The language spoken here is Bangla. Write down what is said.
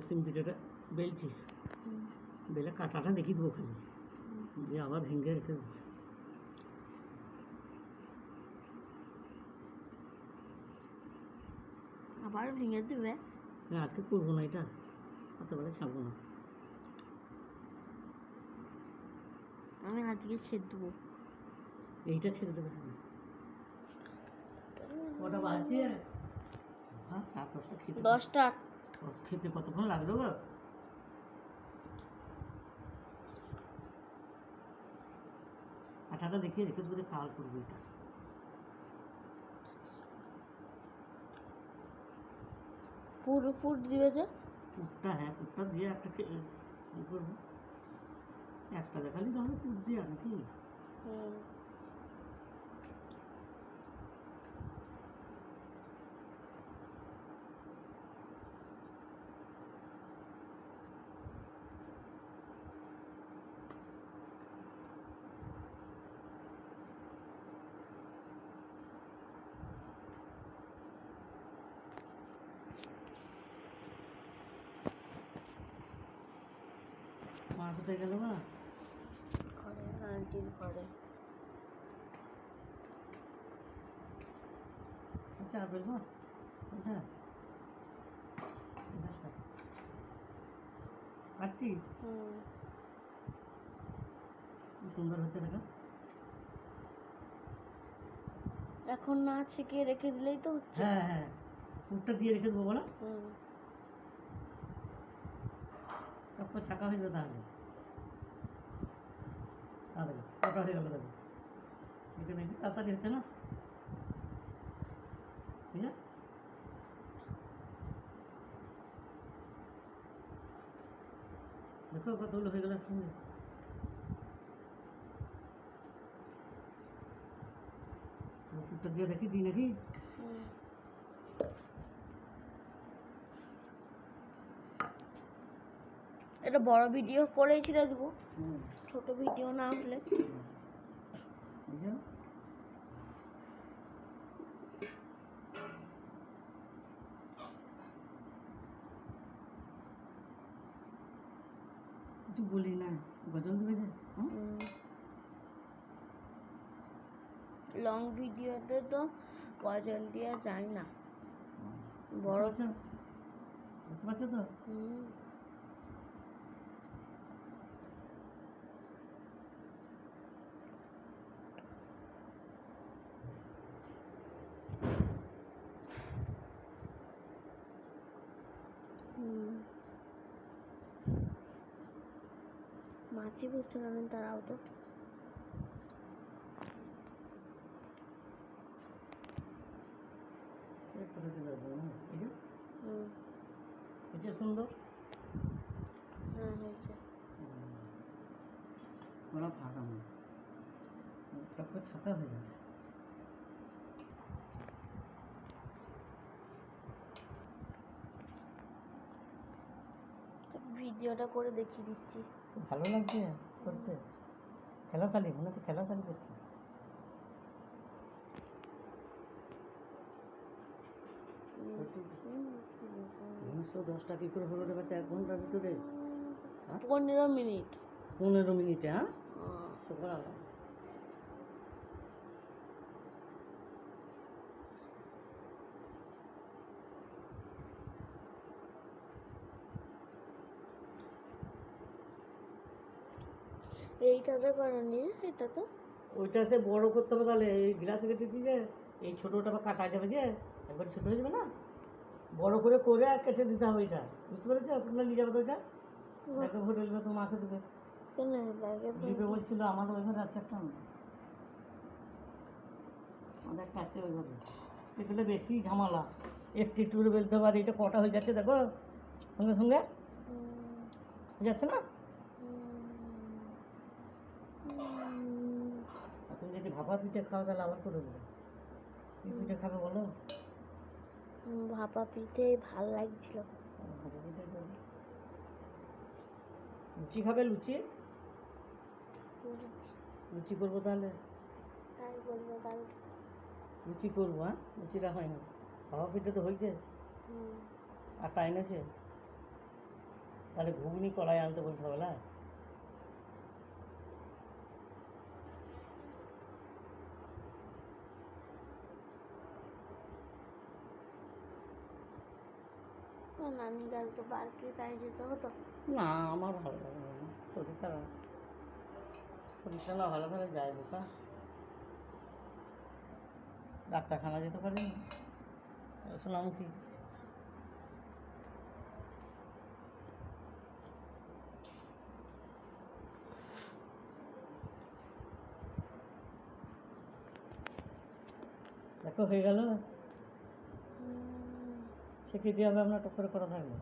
সিম পিঠাটা বেলছি, বেলে কাটাটা দেখিয়ে দেবো খালি, দিয়ে আবার ভেঙে রেখে দেবো। আবার ভেঙে দেবে? না, আজকে করবো না, এটা রাত্রেবেলা ছাড়বো না। আমি আজকে ছেড়ে দেবো। এইটা ছেড়ে দেবে। কটা বাজছে? হ্যাঁ, 10টা খেতে 10টা। খেতে কতক্ষণ লাগলো গো? আটাটা দেখিয়ে রেখে দেবো, কাল করবো এটা। পুরো পুর দিবে যে? পুরটা, হ্যাঁ পুরটা দিয়ে একটা ই করবো, একটা দেখালি তাহলে পুর দিয়ে নাকি? মা কোথায় গেল না? ঘরে, আন্টির ঘরে। চা বেলবো? হ্যাঁ, পাচ্ছি। কি সুন্দর হচ্ছে দেখা। এখন না ছেঁকে রেখে দিলেই তো হচ্ছে। হ্যাঁ হ্যাঁ, পুরটা দিয়ে রেখে দেবো বলো, তারপর ছাকা হয়ে যাবে। তাহলে তাহলে কটা হয়ে গেল? দেখো এখানে এসে তাড়াতাড়ি হচ্ছে না, ঠিক আছে? দেখো কতগুলো হয়ে গেল একসঙ্গে। পুরটা দিয়ে দেখি দিই নাকি? এটা বড় ভিডিও করেই ছেড়ে দেবো, ছোট ভিডিও না হলে। কিছু বলি না, গজল দেবে যে। লং ভিডিওতে তো গজল দেওয়া যায় না। বড় বুঝতে পারছো তো? মাছি বুঝতে পারেন তারাও তো। এটা সুন্দর। হ্যাঁ হয়েছে। ওরা ফাঁকা না, তারপর ছাকা হয়ে যাবে। ভিডিওটা করে দেখিয়ে দিচ্ছি। ভালো লাগছে করতে, খেলাশালি মনে হচ্ছে, খেলাশালি করছে। 310টা কি করে হলো রে বাচ্চা 1 ঘন্টার ভিতরে? 15 মিনিট। 15 মিনিটে? হ্যাঁ, সকাল এইটাতে করনি, এটা তো ওইটা সে বড় করতে হবে। তাহলে এই গ্লাসে কেটেছি যে, এই ছোটোটা বা কাটা যাবে যে, একবার ছোটো হয়ে যাবে না, বড় করে করে আর কেটে দিতে হবে। এটা বুঝতে পেরেছো? তোমরা নিয়ে যাবে তো, ওইটা ব্যাগে ভরে নেবে, তো মাকে দেবে। দিবে বলছিল, আমাদের ওই ঘরে আছে একটা, আমাদের একটা আছে ওই ঘরে। এগুলো বেশি ঝামেলা, একটু একটু করে বেলতে হবে। আর এটা কটা হয়ে যাচ্ছে দেখো, সঙ্গে সঙ্গে হয়ে যাচ্ছে না? তুমি যদি ভাপা পিঠে খাও তাহলে আবার করে দেবে। কি পিঠে খাবে বলো? ভাপা পিঠে ভাল লাগছিল। ভাপা পিঠে করবে। লুচি খাবে? লুচি লুচি করবো তাহলে, তাই করবো কালকে। লুচি করবো। হ্যাঁ, লুচিটা হয়নি, ভাপা পিঠে তো হয়েছে, আটা এনেছে। তাহলে ঘুগনি কড়াই আনতে বলতে হবে না? ও নানি কালকে পার্কে তাই যেতে হতো। না, আমার ভালো লাগে না, শরীর খারাপ। শরীরটা না ভালো করে যায় বোকা, ডাক্তারখানা যেতে পারি না, সোনামুখী। দেখো হয়ে গেল, সে খেতে হবে আপনার টক করে করা থাকবে।